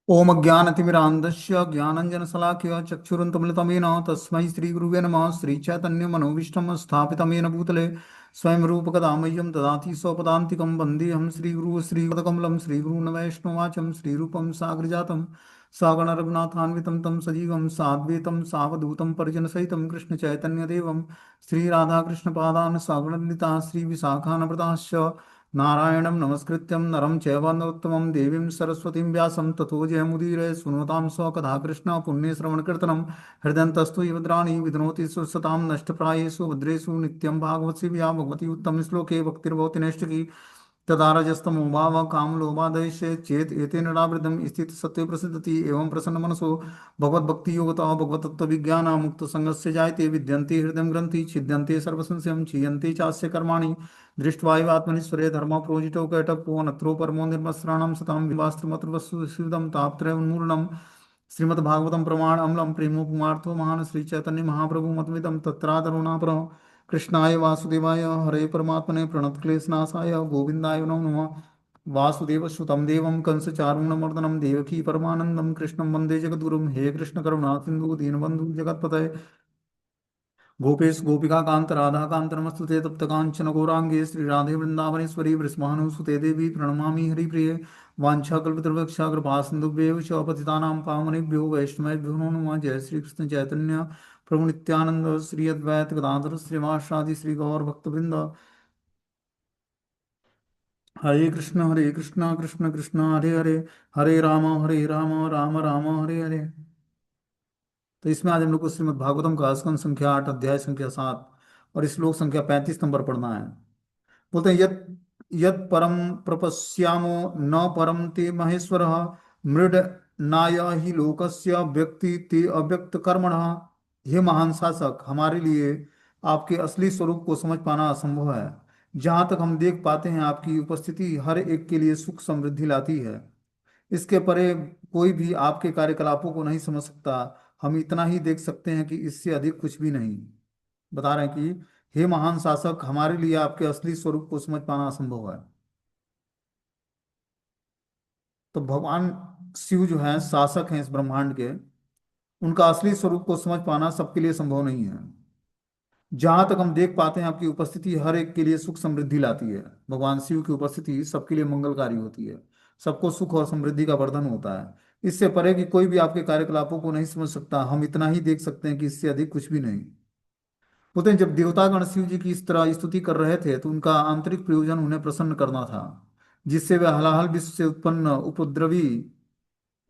ओम अज्ञानतिमिरान्धस्य ज्ञानञ्जनशलाकया चक्षुरुन्मिलितं तस्मै श्रीगुरुवे नमः। श्रीचैतन्यमनोभीष्टं स्थापितं येन भूतले स्वयं रूपकदा मह्यं ददाति स्वपदान्तिकं वन्देऽहं श्रीगुरुः श्रीपदकमलं श्रीगुरून् वैष्णवाचं श्रीरूपं साग्रजातं सगणरघुनाथान्वितं तं सजीवं साद्वैतं सावधूतं परिजनसहितं कृष्णचैतन्यदेवं श्रीराधाकृष्णपादान् सगणललिता श्रीविशाखान्विताश्च नारायणं नमस्कृत्यं नरं चैव नरोत्तमं देवीं सरस्वतीं व्यासं ततो जयमुदीरये सुनतां स्वकथा कृष्ण पुण्यश्रवणकीर्तनं हृदयन्तस्तु युवद्राणि विधनोति सुसतां नष्टप्रायेषु भद्रेषु नित्यं भागवत सेव्या भगवती उत्तमश्लोके भक्तिर्भवति नैष्टिकी तदा रजस्तमो भाव कामलोभादयस्य चेत एतेन नावृतं स्थित सत्य प्रसिद्धति एवं प्रसन्न मनसो भगवद्भक्ति योगतः भगवतत्त्वविज्ञान मुक्त संगस्य जायते विद्यन्ते हृदय ग्रंथि छिद्यन्ते सर्वसंशयं क्षीयन्ते चास्य कर्माणि दृष्ट्वा एव आत्मनीश्वरे धर्म प्रोजितो कैटपो नत्रो परमो निर्मस्राणं सतां विवास्त्रमत्र वस्तु शिवदं तापत्रय उन्मूलनम् श्रीमद्भागवतं प्रमाण अम्लं प्रेमोपमार्थो महान श्री चैतन्य महाप्रभु मतमिदं तत्रादरुणापर कृष्णाय वासुदेवाय हरे परमात्मने प्रणतक्लेशनाशाय गोविन्दाय नमो नमः। वासुदेवसुतं देवं कंसचारूणमर्दनं देवकी परमानन्दं कृष्णं वन्दे जगद्गुरुं। हे कृष्ण करुणा सिन्धु दीनबन्धु जगत्पतये गोपेश गोपिका कांत राधा कांत नमस्तुते तप्त कांचन गौरांगे श्री राधे वृंदावनेश्वरी वृषभानुसुते देवी प्रणमामि हरिप्रिये वाञ्छाकल्पतरुवक्षा कृपा सिन्धुभ्येव च पतितानां पावनेभ्यो वैष्णवेभ्यो नमो नमः। जय श्री कृष्ण चैतन्य प्रभु नित्यानंद श्री अद्वैत गदाधर श्रीवासादि श्री गौर भक्तवृंद। हरे कृष्ण कृष्ण कृष्ण हरे हरे हरे राम राम राम हरे हरे। तो इसमें आज हम लोग को श्रीमद् भागवतम का स्कंद संख्या 8 अध्याय संख्या 7 और श्लोक संख्या 35 नंबर पढ़ना है। बोलते हैं यत यत परम प्रपश्यामो न परम ते महेश्वर मृड नाय ही लोकस्य व्यक्ति ते अव्यक्त कर्मण। हे महान शासक, हमारे लिए आपके असली स्वरूप को समझ पाना असंभव है। जहाँ तक हम देख पाते हैं आपकी उपस्थिति हर एक के लिए सुख समृद्धि लाती है। इसके परे कोई भी आपके कार्यकलापों को नहीं समझ सकता। हम इतना ही देख सकते हैं कि इससे अधिक कुछ भी नहीं। बता रहे हैं कि हे महान शासक, हमारे लिए आपके असली स्वरूप को समझ पाना असंभव है। तो भगवान शिव जो है शासक हैं इस ब्रह्मांड के, उनका असली स्वरूप को समझ पाना सबके लिए संभव नहीं है। जहां तक हम देख पाते हैं आपकी उपस्थिति हर एक के लिए सुख समृद्धि लाती है। भगवान शिव की उपस्थिति सबके लिए मंगलकारी होती है, सबको सुख और समृद्धि का वर्धन होता है। इससे परे कि कोई भी आपके कार्यकलापों को नहीं समझ सकता। हम इतना ही देख सकते हैं कि इससे अधिक कुछ भी नहीं। होते हैं जब देवतागण शिव जी की इस तरह स्तुति कर रहे थे तो उनका आंतरिक प्रयोजन उन्हें प्रसन्न करना था, जिससे वे हलाहल विश्व से उत्पन्न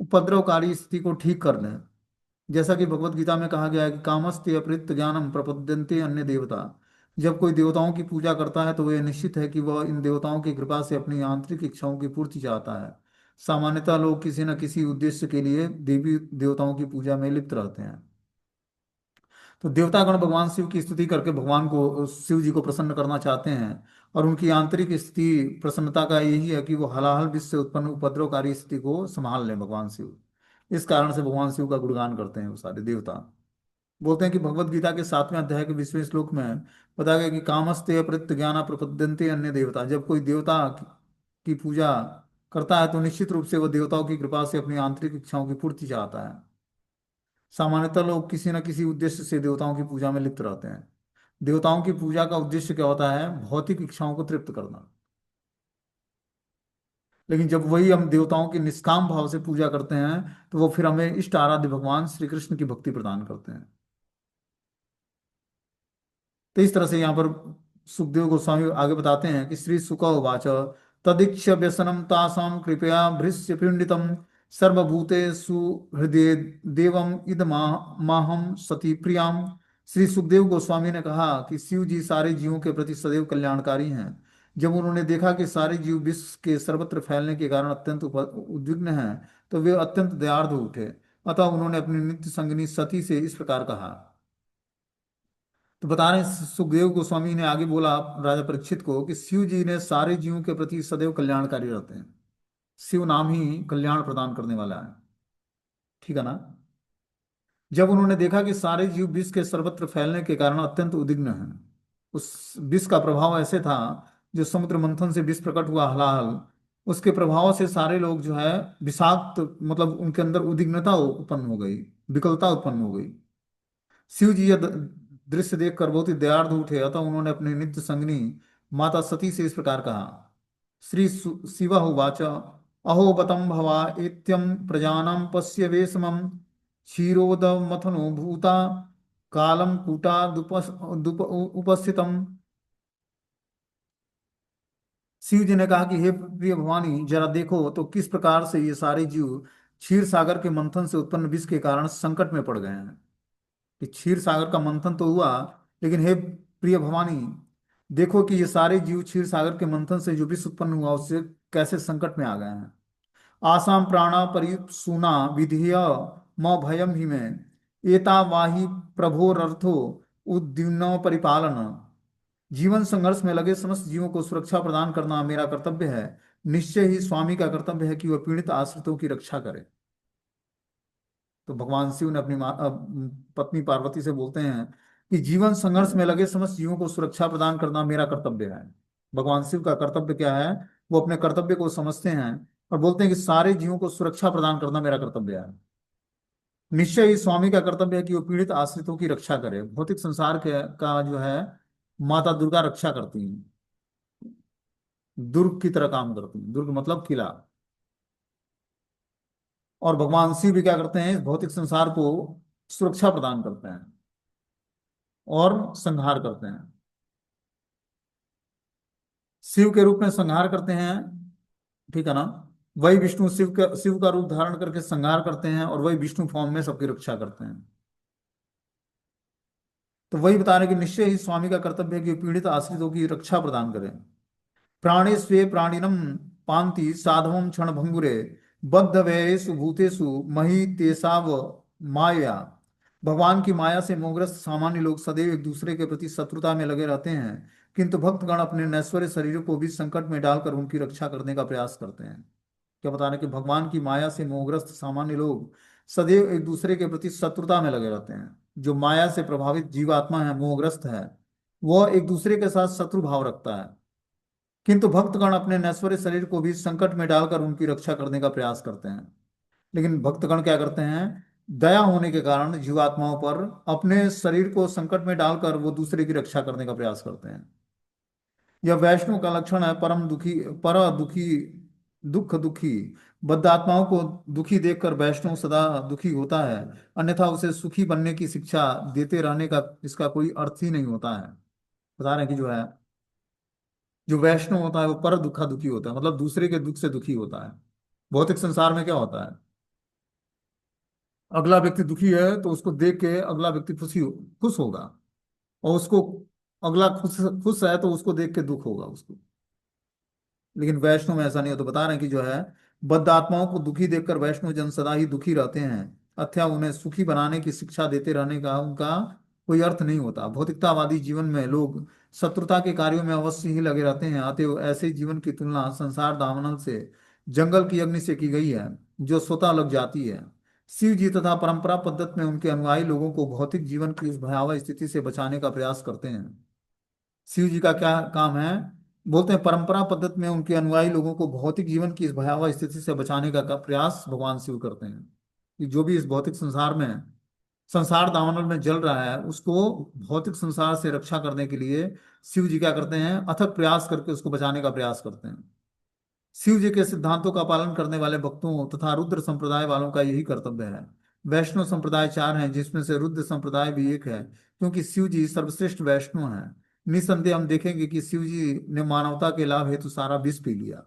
उपद्रवकारी स्थिति को ठीक कर लें। जैसा कि भगवत गीता में कहा गया है कि कामस्ते अपृत ज्ञानम प्रपद्यन्ते अन्य देवता। जब कोई देवताओं की पूजा करता है तो वह निश्चित है कि वह इन देवताओं की कृपा से अपनी आंतरिक इच्छाओं की पूर्ति चाहता है। सामान्यतः लोग किसी न किसी उद्देश्य के लिए देवी देवताओं की पूजा में लिप्त रहते हैं। तो देवतागण भगवान शिव की स्तुति करके भगवान को शिव जी को प्रसन्न करना चाहते हैं। और उनकी आंतरिक स्थिति प्रसन्नता का यही है कि वो हलाहल विश्व से उत्पन्न उपद्रवकारी स्थिति को संभाल लें भगवान शिव। इस कारण से भगवान शिव का गुणगान करते हैं वो सारे देवता। बोलते हैं कि भगवत गीता के 7वें अध्याय के 20वें श्लोक में बताया गया कि कामस्ते अपृत ज्ञान प्रपद्यन्ते अन्य देवता। जब कोई देवता की पूजा करता है तो निश्चित रूप से वह देवताओं की कृपा से अपनी आंतरिक इच्छाओं की पूर्ति चाहता है। सामान्यतः लोग किसी न किसी उद्देश्य से देवताओं की पूजा में लिप्त रहते हैं। देवताओं की पूजा का उद्देश्य क्या होता है? भौतिक इच्छाओं को तृप्त करना। लेकिन जब वही हम देवताओं की निष्काम भाव से पूजा करते हैं तो वो फिर हमें इष्ट आराध्य भगवान श्री कृष्ण की भक्ति प्रदान करते हैं। तो इस तरह से यहाँ पर सुखदेव गोस्वामी आगे बताते हैं कि श्री सुक उवाच तदीक्ष्य व्यसनम तासाम कृपया भृश्य पीड़ितम सर्वभूतेषु हृदय देवम माहम सती प्रियाम। श्री सुखदेव गोस्वामी ने कहा कि शिव जी सारे जीवों के प्रति सदैव कल्याणकारी हैं। जब उन्होंने देखा कि सारे जीव विश्व के सर्वत्र फैलने के कारण अत्यंत उद्विग्न हैं तो वे अत्यंत दयार्द हो उठे। अतः उन्होंने अपनी नित्य संगिनी सती से इस प्रकार कहा। तो बता रहे हैं सुखदेव गोस्वामी ने आगे बोला राजा परीक्षित को कि शिव जी ने सारे जीवों के प्रति सदैव कल्याणकारी रहते हैं। शिव नाम ही कल्याण प्रदान करने वाला है। ठीक है ना? जब उन्होंने देखा कि सारे जीव विष के सर्वत्र फैलने के कारण अत्यंत उद्विग्न हैं, उस विष का प्रभाव ऐसे था जो समुद्र मंथन से विष प्रकट हुआ हलाहल उसके प्रभाव से सारे लोग जो है विषाक्त, मतलब उनके अंदर उद्विग्नता उत्पन्न हो गई, विकलता उत्पन्न हो गई। शिव जी यह दृश्य देखकर बहुत ही दयार्द उठे, अतः उन्होंने अपनी नित्य संगिनी माता सती से इस प्रकार कहा। शिव उवाच अहो बतं भवा एत्यं प्रजानां पश्य वेशमं क्षीरोदमथनो भूता कालं उपस्थितम्। शिव जी ने कहा कि हे प्रिय भवानी, जरा देखो तो किस प्रकार से ये सारे जीव क्षीर सागर के मंथन से उत्पन्न विष के कारण संकट में पड़ गए हैं। कि क्षीर सागर का मंथन तो हुआ, लेकिन हे प्रिय भवानी, देखो कि ये सारे जीव क्षीर सागर के मंथन से जो विष उत्पन्न हुआ उससे कैसे संकट में आ गए हैं। आसाम प्राणा परिसूना विधेय म भयम ही में एता वाही प्रभोरर्थो उद्दीनो परिपालन। जीवन संघर्ष में लगे समस्त जीवों को सुरक्षा प्रदान करना मेरा कर्तव्य है। निश्चय ही स्वामी का कर्तव्य है कि वह पीड़ित आश्रितों की रक्षा करे। तो भगवान शिव ने अपनी पत्नी पार्वती से बोलते हैं कि जीवन संघर्ष में लगे समस्त जीवों को सुरक्षा प्रदान करना मेरा कर्तव्य है। भगवान शिव का कर्तव्य क्या है? वो अपने कर्तव्य को समझते हैं और बोलते हैं कि सारे जीवों को सुरक्षा प्रदान करना मेरा कर्तव्य है। निश्चय ही स्वामी का कर्तव्य है कि वो पीड़ित आश्रितों की रक्षा करे। भौतिक संसार के का जो है माता दुर्गा रक्षा करती हैं, दुर्ग की तरह काम करती हैं। दुर्ग मतलब किला। और भगवान शिव भी क्या करते हैं? इस भौतिक संसार को सुरक्षा प्रदान करते हैं और संहार करते हैं। शिव के रूप में संहार करते हैं, ठीक है ना? वही विष्णु शिव का रूप धारण करके संहार करते हैं और वही विष्णु फॉर्म में सबकी रक्षा करते हैं। तो वही बता रहे कि निश्चय ही स्वामी का कर्तव्य है कि पीड़ित आश्रितों की रक्षा प्रदान करें। प्राणे स्वे प्राणिनम पांति साधवम क्षण भंगुरे बद्ध वैरेषु भूतेषु मही तेसाव माया। भगवान की माया से मोहग्रस्त सामान्य लोग सदैव एक दूसरे के प्रति शत्रुता में लगे रहते हैं, किंतु भक्तगण अपने नश्वर शरीरों को भी संकट में डालकर उनकी रक्षा करने का प्रयास करते हैं। क्या बता रहे कि भगवान की माया से मोहग्रस्त सामान्य लोग सदैव एक दूसरे के प्रति शत्रुता में लगे रहते हैं। जो माया से प्रभावित जीवात्मा है, मोहग्रस्त है, वह एक दूसरे के साथ शत्रु भाव रखता है, किंतु भक्तगण अपने नश्वर शरीर को भी संकट में डालकर उनकी रक्षा करने का प्रयास करते हैं। लेकिन भक्तगण क्या करते हैं? दया होने के कारण जीवात्माओं पर अपने शरीर को संकट में डालकर वो दूसरे की रक्षा करने का प्रयास करते हैं। यह वैष्णव का लक्षण है। परम दुखी, पर दुखी, दुख दुखी बद्ध आत्माओं को दुखी देखकर वैष्णव सदा दुखी होता है, अन्यथा उसे सुखी बनने की शिक्षा देते रहने का इसका कोई अर्थ ही नहीं होता है। बता रहे हैं कि जो है, जो वैष्णव होता है वो पर दुखा दुखी होता है, मतलब दूसरे के दुख से दुखी होता है। भौतिक संसार में क्या होता है? अगला व्यक्ति दुखी है तो उसको देख के अगला व्यक्ति खुश होगा, और उसको अगला खुश खुश है तो उसको देख के दुख होगा उसको। लेकिन वैष्णव में ऐसा नहीं होता। बता रहे हैं कि जो है, बद्ध आत्माओं को दुखी देखकर वैष्णव जन सदा ही दुखी रहते हैं, अथवा उन्हें सुखी बनाने की शिक्षा देते रहने का उनका कोई अर्थ नहीं होता। भौतिकतावादी जीवन में लोग शत्रुता के कार्यों में अवश्य ही लगे रहते हैं, अतएव ऐसे जीवन की तुलना संसार दामन से जंगल की अग्नि से की गई है, जो स्वतः लग जाती है। शिव जी तथा परंपरा पद्धति में उनके अनुयायी लोगों को भौतिक जीवन की इस भयावह स्थिति से बचाने का प्रयास करते हैं। शिव जी का क्या काम है? बोलते हैं परंपरा पद्धति में उनके अनुयायी लोगों को भौतिक जीवन की इस भयावह स्थिति से बचाने का प्रयास भगवान शिव करते हैं। कि जो भी इस भौतिक संसार में, संसार दावानल में जल रहा है, उसको भौतिक संसार से रक्षा करने के लिए शिव जी क्या करते हैं? अथक प्रयास करके उसको बचाने का प्रयास करते हैं। शिव जी के सिद्धांतों का पालन करने वाले भक्तों तथा रुद्र संप्रदाय वालों का यही कर्तव्य है। वैष्णव संप्रदाय चार हैं, जिसमें से रुद्र संप्रदाय भी एक है, क्योंकि शिव जी सर्वश्रेष्ठ वैष्णव हैं। निसंदेह हम देखेंगे कि शिव जी ने मानवता के लाभ हेतु सारा विष पी लिया।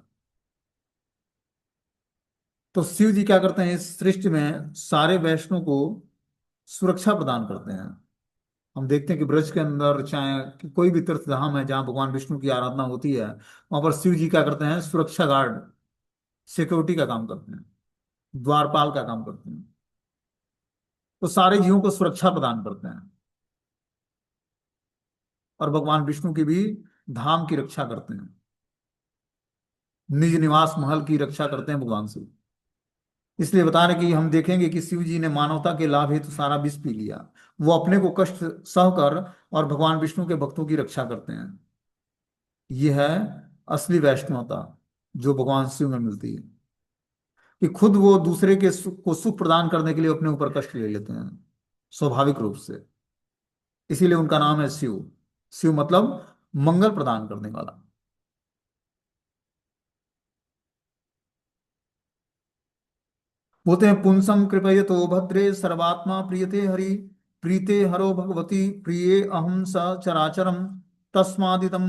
तो शिव जी क्या करते हैं? इस सृष्टि में सारे वैष्णव को सुरक्षा प्रदान करते हैं। हम देखते हैं कि ब्रज के अंदर चाहे कि कोई भी तीर्थ धाम है जहाँ भगवान विष्णु की आराधना होती है, वहां पर शिव जी क्या करते हैं? सुरक्षा गार्ड, सिक्योरिटी का काम करते हैं, द्वारपाल का काम करते हैं। तो सारे जीवों को सुरक्षा प्रदान करते हैं और भगवान विष्णु की भी धाम की रक्षा करते हैं, निज निवास महल की रक्षा करते हैं भगवान शिव। इसलिए बता रहे कि हम देखेंगे कि शिव जी ने मानवता के लाभ हेतु सारा विष पी लिया। वो अपने को कष्ट सहकर और भगवान विष्णु के भक्तों की रक्षा करते हैं। यह है असली वैष्णवता। जो भगवान शिव में मिलती है, कि खुद वो दूसरे के सुख को सुख प्रदान करने के लिए अपने ऊपर कष्ट ले लेते हैं स्वाभाविक रूप से। इसीलिए उनका नाम है शिव। शिव मतलब मंगल प्रदान करने वाला। बोलते हैं पुंसम कृपयतो भद्रे सर्वात्मा प्रीयते हरि, प्रीते हरो भगवती प्रिये अहम स चराचरम, तस्मादितम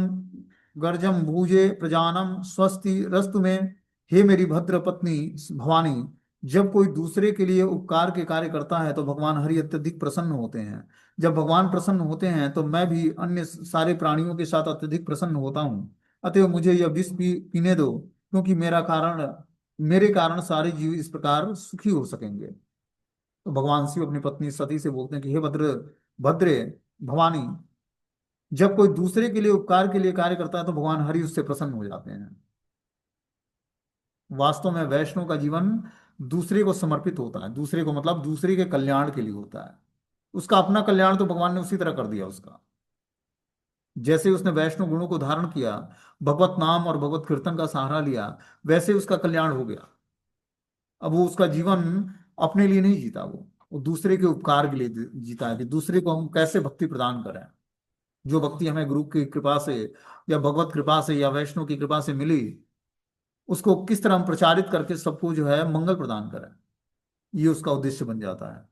गर्जम भूजे प्रजानम स्वस्ति रस्तु में। हे मेरी भद्र पत्नी भवानी, जब कोई दूसरे के लिए उपकार के कार्य करता है तो भगवान हरि अत्यधिक प्रसन्न होते हैं। जब भगवान प्रसन्न होते हैं तो मैं भी अन्य सारे प्राणियों के साथ अत्यधिक प्रसन्न होता हूँ। अतएव मुझे यह विष पीने दो, क्योंकि मेरे कारण सारे जीव इस प्रकार सुखी हो सकेंगे। तो भगवान शिव अपनी पत्नी सती से बोलते हैं कि हे भद्रे भवानी, जब कोई दूसरे के लिए उपकार के लिए कार्य करता है तो भगवान हरि उससे प्रसन्न हो जाते हैं। वास्तव में वैष्णव का जीवन दूसरे को समर्पित होता है, दूसरे को मतलब दूसरे के कल्याण के लिए होता है। उसका अपना कल्याण तो भगवान ने उसी तरह कर दिया उसका। जैसे उसने वैष्णव गुणों को धारण किया, भगवत नाम और भगवत कीर्तन का सहारा लिया, वैसे उसका कल्याण हो गया। अब वो उसका जीवन अपने लिए नहीं जीता, वो दूसरे के उपकार के लिए जीता है, कि दूसरे को हम कैसे भक्ति प्रदान करें। जो भक्ति हमें गुरु की कृपा से या भगवत कृपा से या वैष्णव की कृपा से मिली, उसको किस तरह हम प्रचारित करके सबको जो है मंगल प्रदान करें, ये उसका उद्देश्य बन जाता है।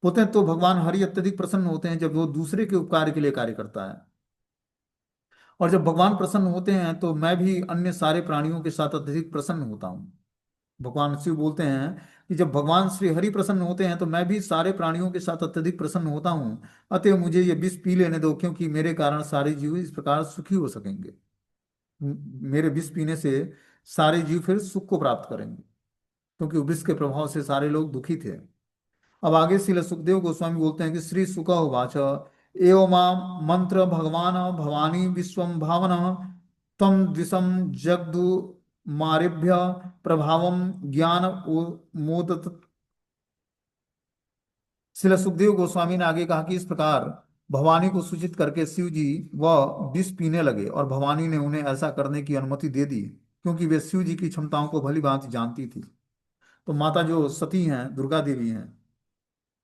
होते हैं तो भगवान हरि अत्यधिक प्रसन्न होते हैं जब वो दूसरे के उपकार के लिए कार्य करता है। और जब भगवान प्रसन्न होते हैं तो मैं भी अन्य सारे प्राणियों के साथ अत्यधिक प्रसन्न होता हूँ। भगवान शिव बोलते हैं कि जब भगवान श्री हरि प्रसन्न होते हैं तो मैं भी सारे प्राणियों के साथ अत्यधिक प्रसन्न होता हूँ। अतः मुझे ये विष पी लेने दो, क्योंकि मेरे कारण सारे जीव इस प्रकार सुखी हो सकेंगे। मेरे विष पीने से सारे जीव फिर सुख को प्राप्त करेंगे, क्योंकि विष के प्रभाव से सारे लोग दुखी थे। अब आगे श्रील सुखदेव गोस्वामी बोलते हैं कि श्री शुक उवाच एवं मंत्र भगवान भवानी विश्वम भावन तम द्विषम जगदु मारेभ्य प्रभावम ज्ञान मोदत। श्रील सुखदेव गोस्वामी ने आगे कहा कि इस प्रकार भवानी को सूचित करके शिव जी वह विष पीने लगे, और भवानी ने उन्हें ऐसा करने की अनुमति दे दी, क्योंकि वे शिव जी की क्षमताओं को भली भांति जानती थी। तो माता जो सती हैं, दुर्गा देवी हैं,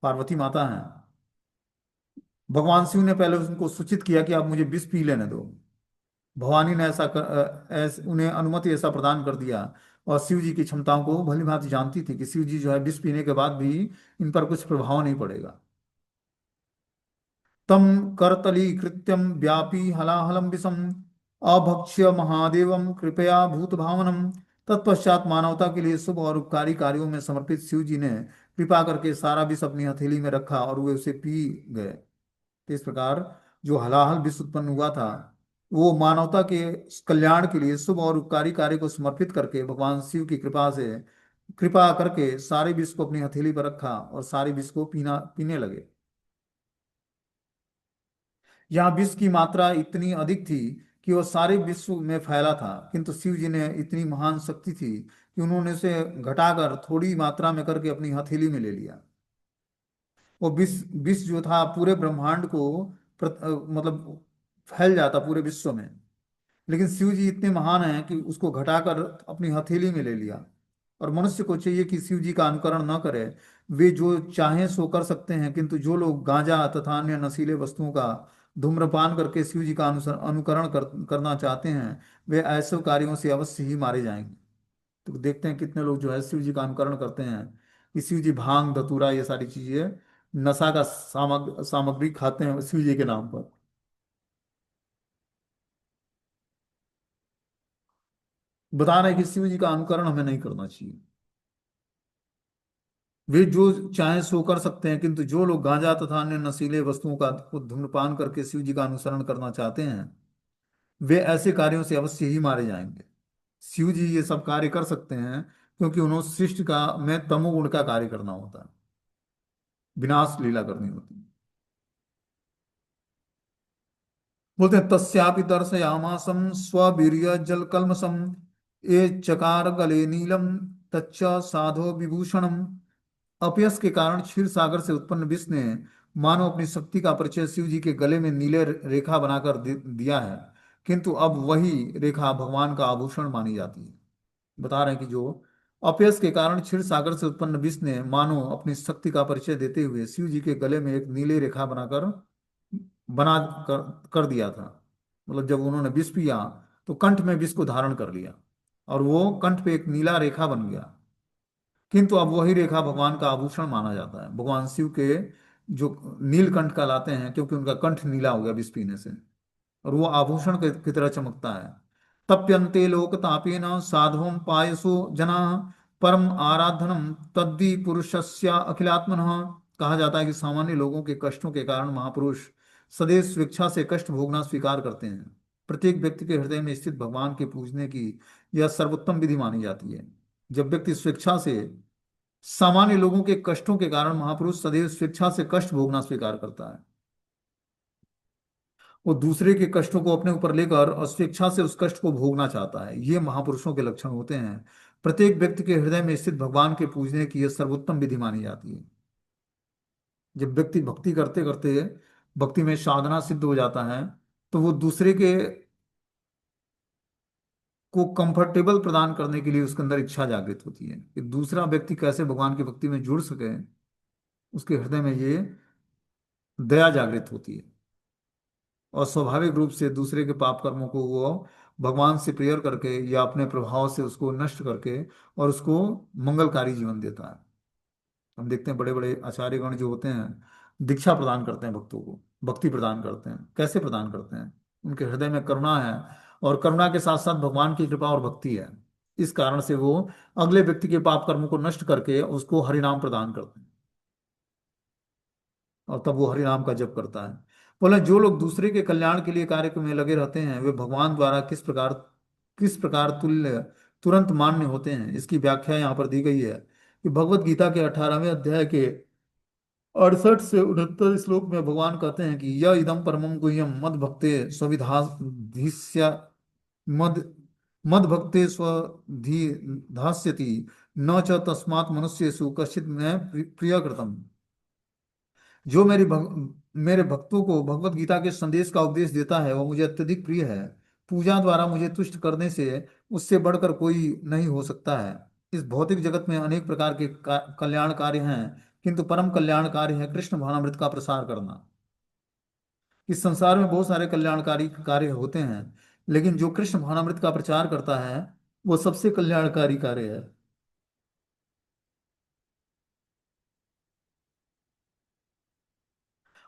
पार्वती माता हैं, भगवान शिव ने पहले उनको सूचित किया कि आप मुझे विष पी लेने दो। भवानी ने उन्हें अनुमति ऐसा प्रदान कर दिया, और शिव जी की क्षमताओं को भली भांति जानती थी कि शिव जी जो है विष पीने के बाद भी इन पर कुछ प्रभाव नहीं पड़ेगा। तम करतली कृत्यम व्यापी हलाहलम विषम अभक्ष्य महादेवम कृपया भूत भावनम। तत्पश्चात मानवता के लिए शुभ और उपकारी कार्यों में समर्पित शिव जी ने कृपा करके सारा विष अपनी हथेली में रखा और वे उसे पी गए। तो इस प्रकार जो हलाहल विष उत्पन्न हुआ था, वो मानवता के कल्याण के लिए शुभ और उपकारी कार्य को समर्पित करके भगवान शिव की कृपा करके सारे विष को अपनी हथेली पर रखा और सारे विष को पीने लगे। यहाँ विष की मात्रा इतनी अधिक थी कि वह सारे विश्व में फैला था, किंतु शिव जी ने इतनी महान शक्ति थी कि उन्होंने उसे घटाकर थोड़ी मात्रा में करके अपनी हथेली में ले लिया। वो विष विष जो था पूरे ब्रह्मांड को मतलब फैल जाता पूरे विश्व में, लेकिन शिव जी इतने महान हैं कि उसको घटाकर अपनी हथेली में ले लिया। और मनुष्य को चाहिए कि शिव जी का अनुकरण न करे। वे जो चाहें सो कर सकते हैं, किंतु जो लोग गांजा तथा अन्य नशीले वस्तुओं का धूम्रपान करके शिव जी का अनुकरण करना चाहते हैं, वे ऐसे कार्यों से अवश्य ही मारे जाएंगे। तो देखते हैं कितने लोग जो है शिव जी का अनुकरण करते हैं, कि शिव जी भांग धतूरा ये सारी चीजें नशा का सामग्री खाते हैं शिव जी के नाम पर। बता रहे हैं कि शिव जी का अनुकरण हमें नहीं करना चाहिए। वे जो चाहे सो कर सकते हैं, किंतु जो लोग गांजा तथा अन्य नशीले वस्तुओं का को धूम्रपान करके शिव जी का अनुसरण करना चाहते हैं, वे ऐसे कार्यों से अवश्य ही मारे जाएंगे। शिव जी ये सब कार्य कर सकते हैं क्योंकि उन्होंने सृष्टि का में तमोगुण का कार्य करना होता है, विनाश लीला करनी होती है। बोलते हैं तस्यापि दर्शयामासं स्ववीर्य जल कल्मषम, ये चकार गले नीलम तच्च साधो विभूषणम। अपयश के कारण क्षीर सागर से उत्पन्न विष ने मानो अपनी शक्ति का परिचय शिव जी के गले में नीले रेखा बनाकर दिया है, किंतु अब वही रेखा भगवान का आभूषण मानी जाती है। बता रहे हैं कि जो अपयश के कारण क्षीर सागर से उत्पन्न विष ने मानो अपनी शक्ति का परिचय देते हुए शिव जी के गले में एक नीली रेखा बनाकर बना कर दिया था। मतलब जब उन्होंने विष पिया तो कंठ में विष को धारण कर लिया और वो कंठ पे एक नीला रेखा बन गया। किंतु अब वही रेखा भगवान का आभूषण माना जाता है। भगवान शिव के जो नीलकंठ कहलाते हैं क्योंकि उनका कंठ नीला हो गया विष पीने से, और वो आभूषण की तरह चमकता है। तप्यन्ते लोक तापेन साधवम पायसो जना परम आराधनम तद्धि पुरुषस्य अखिलात्मनः। कहा जाता है कि सामान्य लोगों के कष्टों के कारण महापुरुष सदैव स्वेच्छा से कष्ट भोगना स्वीकार करते हैं। प्रत्येक व्यक्ति के हृदय में स्थित भगवान के पूजने की यह सर्वोत्तम विधि मानी जाती है। जब व्यक्ति स्वेच्छा से, सामान्य लोगों के कष्टों के कारण महापुरुष सदैव स्वेच्छा से कष्ट भोगना स्वीकार करता है। वो दूसरे के कष्टों को अपने ऊपर लेकर और स्वेच्छा से उस कष्ट को भोगना चाहता है। ये महापुरुषों के लक्षण होते हैं। प्रत्येक व्यक्ति के हृदय में स्थित भगवान के पूजने की यह सर्वोत्तम विधि मानी जाती है। जब व्यक्ति भक्ति करते करते भक्ति में साधना सिद्ध हो जाता है तो वो दूसरे के को कंफर्टेबल प्रदान करने के लिए उसके अंदर इच्छा जागृत होती है कि दूसरा व्यक्ति कैसे भगवान की भक्ति में जुड़ सके। उसके हृदय में ये दया जागृत होती है और स्वाभाविक रूप से दूसरे के पाप कर्मों को वो भगवान से प्रेयर करके या अपने प्रभाव से उसको नष्ट करके और उसको मंगलकारी जीवन देता है। हम देखते हैं बड़े बड़े आचार्यगण जो होते हैं दीक्षा प्रदान करते हैं भक्तों को, भक्ति प्रदान करते हैं। कैसे प्रदान करते हैं? उनके हृदय में करुणा है और करुणा के साथ साथ भगवान की कृपा और भक्ति है। इस कारण से वो अगले व्यक्ति के पाप कर्मों को नष्ट करके उसको हरिनाम प्रदान करते हैं और तब वो हरि नाम का जप करता है। बोले जो लोग दूसरे के कल्याण के लिए कार्य में लगे रहते हैं वे भगवान द्वारा किस प्रकार तुल्य तुरंत मान्य होते हैं, इसकी व्याख्या यहाँ पर दी गई है कि भगवत गीता के 18वें अध्याय के 68 से 69 श्लोक में भगवान कहते हैं कि यह इदम परमम गुह्यम मद भक्ते स्वविधास्य मद मद भक्ते स्वधि धास्यति न च तस्मात् मनुष्येषु कश्चित् मैं प्रिय कृतम। जो मेरे भक्तों को भगवत गीता के संदेश का उपदेश देता है वह मुझे अत्यधिक प्रिय है। पूजा द्वारा मुझे तुष्ट करने से उससे बढ़कर कोई नहीं हो सकता है। इस भौतिक जगत में अनेक प्रकार के कल्याण कार्य हैं किंतु परम कल्याण कार्य है कृष्ण भावनामृत का प्रसार करना। इस संसार में बहुत सारे कल्याणकारी कार्य होते हैं लेकिन जो कृष्ण भावनामृत का प्रचार करता है वो सबसे कल्याणकारी कार्य है।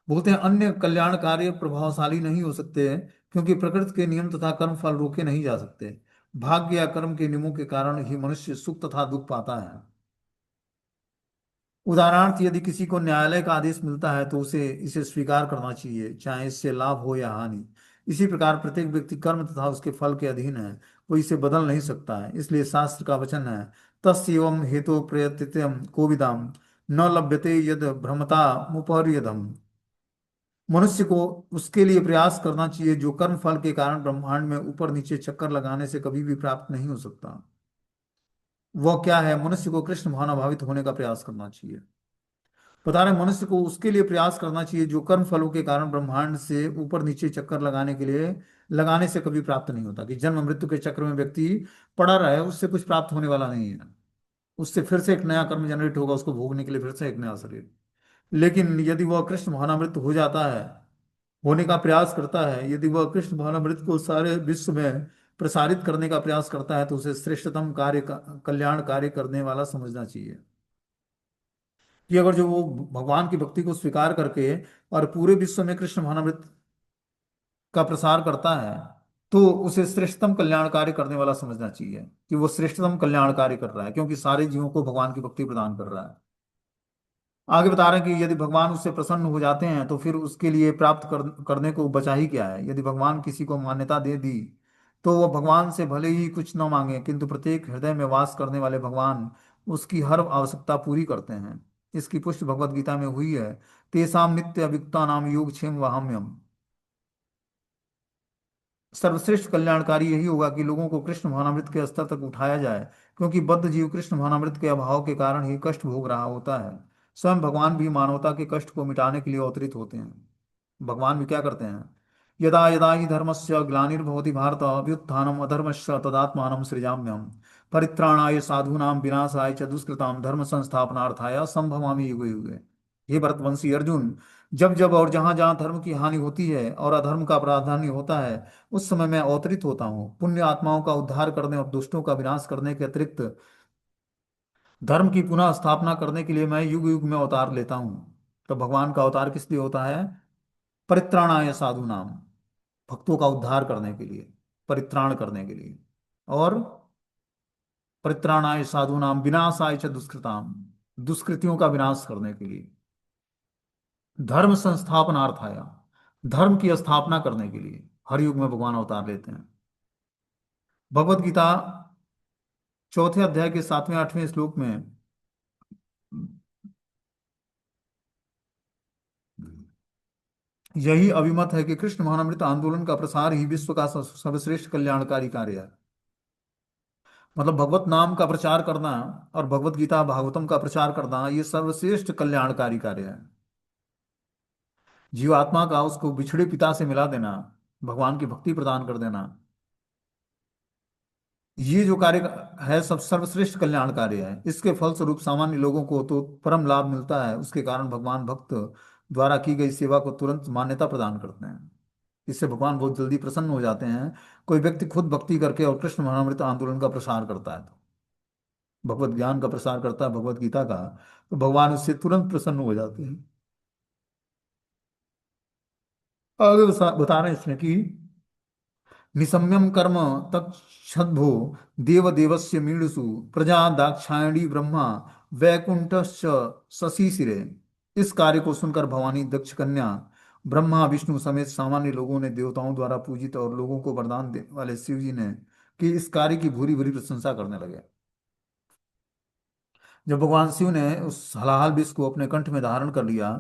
बोलते हैं अन्य कल्याण कार्य प्रभावशाली नहीं हो सकते क्योंकि प्रकृति के नियम तथा कर्म फल रोके नहीं जा सकते। भाग्य या कर्म के नियमों के कारण ही मनुष्य सुख तथा दुख पाता है। उदाहरणार्थ यदि किसी को न्यायालय का आदेश मिलता है तो उसे इसे स्वीकार करना चाहिए चाहे इससे लाभ हो या हानि। इसी प्रकार प्रत्येक व्यक्ति कर्म तथा उसके फल के अधीन है, वो इसे बदल नहीं सकता है। इसलिए शास्त्र का वचन है तस्व हेतु प्रयतितम कोविदाम न लभ्यते यद भ्रमता मुपर्यदम। मनुष्य को उसके लिए प्रयास करना चाहिए जो कर्म फल के कारण ब्रह्मांड में ऊपर नीचे चक्कर लगाने से कभी भी प्राप्त नहीं हो सकता। वह क्या है? मनुष्य को कृष्ण भावनाभावित होने का प्रयास करना चाहिए। बता रहे मनुष्य को उसके लिए प्रयास करना चाहिए जो कर्म फलों के कारण ब्रह्मांड से ऊपर नीचे चक्कर लगाने के लिए लगाने से कभी प्राप्त नहीं होता। कि जन्म मृत्यु के चक्र में व्यक्ति पड़ा रहे उससे कुछ प्राप्त होने वाला नहीं है। उससे फिर से एक नया कर्म जनरेट होगा उसको भोगने के लिए, फिर से एक नया शरीर। लेकिन यदि वह कृष्ण भावनामृत हो जाता है, होने का प्रयास करता है, यदि वह कृष्ण भावनामृत को सारे विश्व में प्रसारित करने का प्रयास करता है तो उसे श्रेष्ठतम कार्य कल्याण कार्य करने वाला समझना चाहिए। कि अगर जो वो भगवान की भक्ति को स्वीकार करके और पूरे विश्व में कृष्ण भावनामृत का प्रसार करता है तो उसे श्रेष्ठतम कल्याण कार्य करने वाला समझना चाहिए कि वो श्रेष्ठतम कल्याण कार्य कर रहा है क्योंकि सारे जीवों को भगवान की भक्ति प्रदान कर रहा है। आगे बता रहे हैं कि यदि भगवान उससे प्रसन्न हो जाते हैं तो फिर उसके लिए प्राप्त करने को बचा ही क्या है। यदि भगवान किसी को मान्यता दे दी तो वह भगवान से भले ही कुछ न मांगे किंतु प्रत्येक हृदय में वास करने वाले भगवान उसकी हर आवश्यकता पूरी करते हैं। इसकी पुष्टि भगवत गीता में हुई है तेसाम नित्य अभियुक्ता नाम योग क्षेम वहाम्यम। सर्वश्रेष्ठ कल्याणकारी यही होगा कि लोगों को कृष्ण भावनामृत के स्तर तक उठाया जाए क्योंकि बद्ध जीव कृष्ण भावनामृत के अभाव के कारण ही कष्ट भोग रहा होता है। स्वयं भगवान भी मानवता के कष्ट को मिटाने के लिए अवतरित होते हैं। भगवान भी क्या करते हैं? यदा यदा हि धर्मस्य ग्लानिर्भवति भारत अभ्युत्थानम् अधर्मस्य तदात्मानं सृजाम्यहम् परित्राणाय साधूनां विनाशाय च दुष्कृतां धर्म संस्थापनार्थाय संभवामि युगे युगे। हे भरतवंशी अर्जुन, जब जब और जहां जहां धर्म की हानि होती है और अधर्म का प्राधान्य होता है, उस समय मैं अवतरित होता हूँ। पुण्य आत्माओं का उद्धार करने और दुष्टों का विनाश करने के अतिरिक्त धर्म की पुनः स्थापना करने के लिए मैं युग युग में अवतार लेता हूँ। तो भगवान का अवतार किस लिए होता है? परित्राणाय साधु नाम, भक्तों का उद्धार करने के लिए, परित्राण करने के लिए। और परित्राणाय साधु नाम विनाशाय च दुष्कृताम, दुष्कृतियों का विनाश करने के लिए। धर्म संस्थापनार्थाय, धर्म की स्थापना करने के लिए हर युग में भगवान अवतार लेते हैं। भगवत गीता चौथे अध्याय के 7वें 8वें श्लोक में यही अभिमत है कि कृष्ण महानमृत आंदोलन का प्रसार ही विश्व का सर्वश्रेष्ठ कल्याणकारी कार्य है। मतलब भगवत नाम का प्रचार करना और भगवत गीता भागवतम का प्रचार करना ये सर्वश्रेष्ठ कल्याणकारी कार्य है। जीवात्मा का उसको बिछड़े पिता से मिला देना, भगवान की भक्ति प्रदान कर देना, ये जो कार्य है सब सर्वश्रेष्ठ कल्याण कार्य है। इसके फलस्वरूप सामान्य लोगों को तो परम लाभ मिलता है, उसके कारण भगवान भक्त द्वारा की गई सेवा को तुरंत मान्यता प्रदान करते हैं। इससे भगवान बहुत जल्दी प्रसन्न हो जाते हैं। कोई व्यक्ति खुद भक्ति करके और कृष्ण महामृत आंदोलन का प्रसार करता है, तो भगवत ज्ञान का प्रसार करता है, भगवत गीता का, तो भगवान उससे तुरंत प्रसन्न हो जाते हैं। आगे बता रहे हैं इसमें कि निसम्यम कर्म तत्षद्भो देव देवस्य मीडसु प्रजा दाक्षायणी ब्रह्मा वैकुंठस्य शशिशिरे। इस कार्य को सुनकर भवानी दक्ष कन्या ब्रह्मा विष्णु समेत सामान्य लोगों ने, देवताओं द्वारा पूजित और लोगों को वरदान देने वाले शिव जी ने कि इस कार्य की भूरी भूरी प्रशंसा करने लगे। जब भगवान शिव ने उस हलाहल विष को अपने कंठ में धारण कर लिया,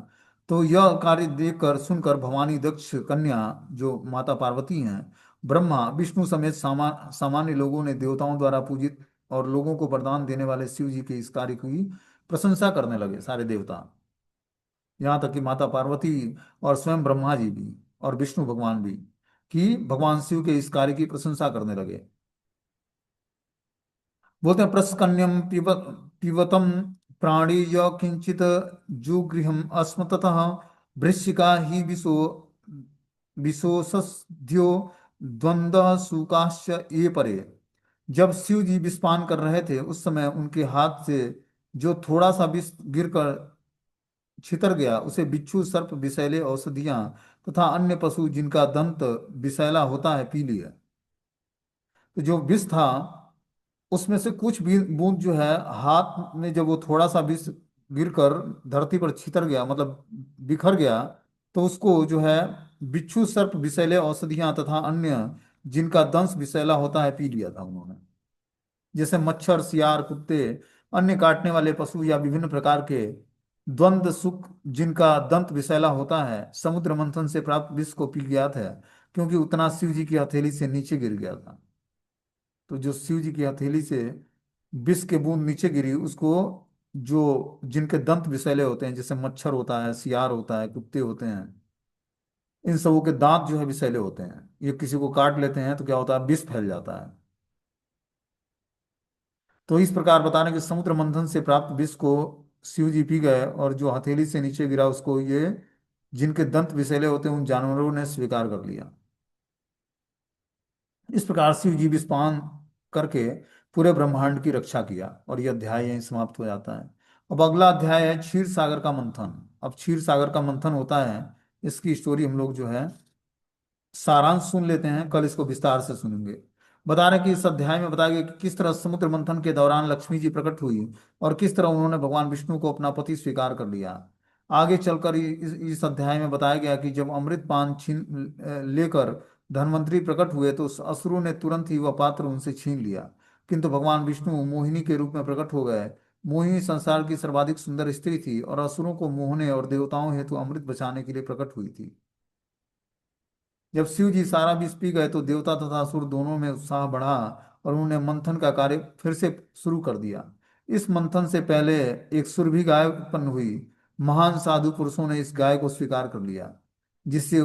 तो यह कार्य देखकर सुनकर भवानी दक्ष कन्या जो माता पार्वती हैं, ब्रह्मा विष्णु समेत सामान्य लोगों ने, देवताओं द्वारा पूजित और लोगों को वरदान देने वाले शिव जी के इस कार्य की प्रशंसा करने लगे, सारे देवता। यहाँ तक कि माता पार्वती और स्वयं ब्रह्मा जी भी और विष्णु भगवान भी, कि भगवान शिव के इस कार्य की प्रशंसा करने लगे। बोलते हैं प्रस्कन्यम पिबतम प्राणी य किंचित जुगृहम अस्मततः वृश्चिका ही विशोषध्यो द्वंद्व सुकाश्च ये परे। जब शिव जी विषपान कर रहे थे, उस समय उनके हाथ से जो थोड़ा सा विष गिरकर छितर गया, उसे बिच्छू सर्प विषैले औषधियां तथा अन्य पशु जिनका दंत विषैला होता है पी लिया। तो जो विष था उसमें से कुछ भी बूंद जो है हाथ में, जब वो थोड़ा सा विष गिरकर धरती पर छितर गया, मतलब बिखर गया, तो उसको जो है बिच्छू सर्प विषैले औषधियां तथा अन्य जिनका दंश विषैला होता है पी लिया था उन्होंने। जैसे मच्छर, सियार, कुत्ते, अन्य काटने वाले पशु या विभिन्न प्रकार के द्वंद्व सुख जिनका दंत विषैला होता है, समुद्र मंथन से प्राप्त विष को पी गया था, क्योंकि उतना शिव जी की हथेली से नीचे गिर गया था। तो जो शिव जी की हथेली से विष के बूंद नीचे गिरी, उसको जो जिनके दंत विषैले होते हैं, जैसे मच्छर होता है, सियार होता है, कुत्ते होते हैं, इन सबों के दांत जो है विषैले होते हैं, ये किसी को काट लेते हैं तो क्या होता है, विष फैल जाता है। तो इस प्रकार बता रहे हैं कि समुद्र मंथन से प्राप्त विष को शिव जी पी गए, और जो हथेली से नीचे गिरा उसको ये जिनके दंत विषैले होते हैं उन जानवरों ने स्वीकार कर लिया। इस प्रकार शिव जी विषपान करके पूरे ब्रह्मांड की रक्षा किया, और यह अध्याय यहीं समाप्त हो जाता है। अब अगला अध्याय है क्षीर सागर का मंथन। अब क्षीर सागर का मंथन होता है, इसकी स्टोरी हम लोग जो है सारांश सुन लेते हैं, कल इसको विस्तार से सुनेंगे। बता रहे हैं कि इस अध्याय में बताया गया कि किस तरह समुद्र मंथन के दौरान लक्ष्मी जी प्रकट हुई और किस तरह उन्होंने भगवान विष्णु को अपना पति स्वीकार कर लिया। आगे चलकर इस अध्याय में बताया गया कि जब अमृत पान लेकर धन्वंतरी प्रकट हुए, तो उस असुरों ने तुरंत ही वह पात्र उनसे छीन लिया, किंतु भगवान विष्णु मोहिनी के रूप में प्रकट हो गए। मोहिनी संसार की सर्वाधिक सुंदर स्त्री थी और असुरों को मोहने और देवताओं हेतु अमृत बचाने के लिए प्रकट हुई थी। जब शिव जी सारा विष पी गए, तो देवता तथा असुर दोनों में उत्साह बढ़ा और उन्होंने मंथन का कार्य फिर से शुरू कर दिया। इस मंथन से पहले एक सुरभि गाय उत्पन्न हुई। महान साधु पुरुषों ने इस गाय को स्वीकार कर लिया, जिससे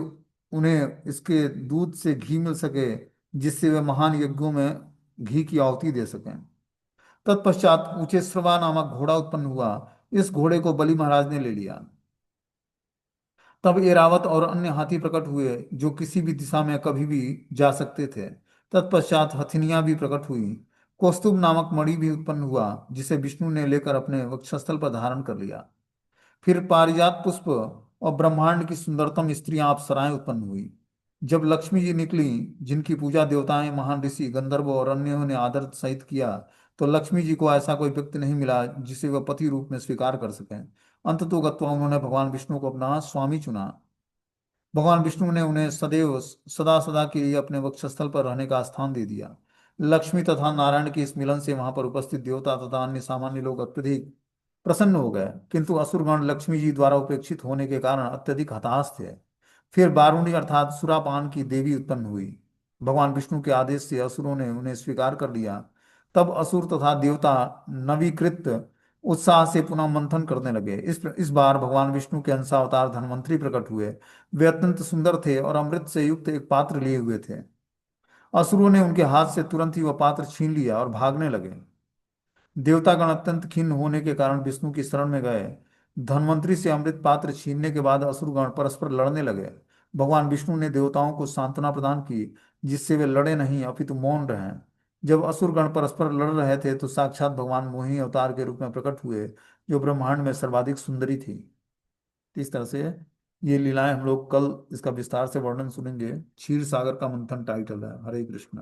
उन्हें इसके दूध से घी मिल सके, जिससे वे महान यज्ञों में घी की आहुति दे सकें। तत्पश्चात ऊंचे श्रवा नामक घोड़ा उत्पन्न हुआ। इस घोड़े को बलि महाराज ने ले लिया। तब एरावत और अन्य हाथी प्रकट हुए, जो किसी भी दिशा में कभी भी जा सकते थे। तत्पश्चात हथिनियां भी प्रकट हुई। कौस्तुभ नामक मणि भी उत्पन्न हुआ, जिसे विष्णु ने लेकर अपने वक्षस्थल पर धारण कर लिया। फिर पारिजात पुष्प और ब्रह्मांड की सुंदरतम स्त्रियां अप्सराएं उत्पन्न हुई। जब लक्ष्मी जी निकली, जिनकी पूजा देवताएं, महान ऋषि, गंधर्व और अन्यों ने आदर सहित किया, तो लक्ष्मी जी को ऐसा कोई व्यक्ति नहीं मिला जिसे वह पति रूप में स्वीकार कर सकें। अंततोगत्वा उन्होंने भगवान विष्णु को अपना स्वामी चुना। भगवान विष्णु ने उन्हें सदैव सदा सदा के लिए अपने वक्षस्थल पर रहने का स्थान दे दिया। लक्ष्मी तथा नारायण के इस मिलन से वहां पर उपस्थित देवता तथा अन्य सामान्य लोग अत्यधिक प्रसन्न हो गए, किंतु असुरगण लक्ष्मी जी द्वारा उपेक्षित होने के कारण अत्यधिक हताश थे। फिर बारुणी अर्थात सुरापान की देवी उत्पन्न हुई। भगवान विष्णु के आदेश से असुरों ने उन्हें स्वीकार कर लिया। तब असुर तथा देवता नवीकृत उत्साह से पुनः मंथन करने लगे। इस बार भगवान विष्णु के अंशावतार धन्वंतरी प्रकट हुए। वे अत्यंत सुंदर थे और अमृत से युक्त एक पात्र लिए हुए थे। असुरों ने उनके हाथ से तुरंत ही वह पात्र छीन लिया और भागने लगे। देवतागण अत्यंत खिन्न होने के कारण विष्णु की शरण में गए। धन्वंतरी से अमृत पात्र छीनने के बाद असुरगण परस्पर लड़ने लगे। भगवान विष्णु ने देवताओं को सांत्वना प्रदान की, जिससे वे लड़े नहीं अपितु मौन रहे। जब असुरगण परस्पर लड़ रहे थे तो साक्षात भगवान मोहिनी अवतार के रूप में प्रकट हुए, जो ब्रह्मांड में सर्वाधिक सुंदरी थी। तो इस तरह से ये लीलाएं हम लोग कल इसका विस्तार से वर्णन सुनेंगे। क्षीर सागर का मंथन टाइटल है। हरे कृष्ण।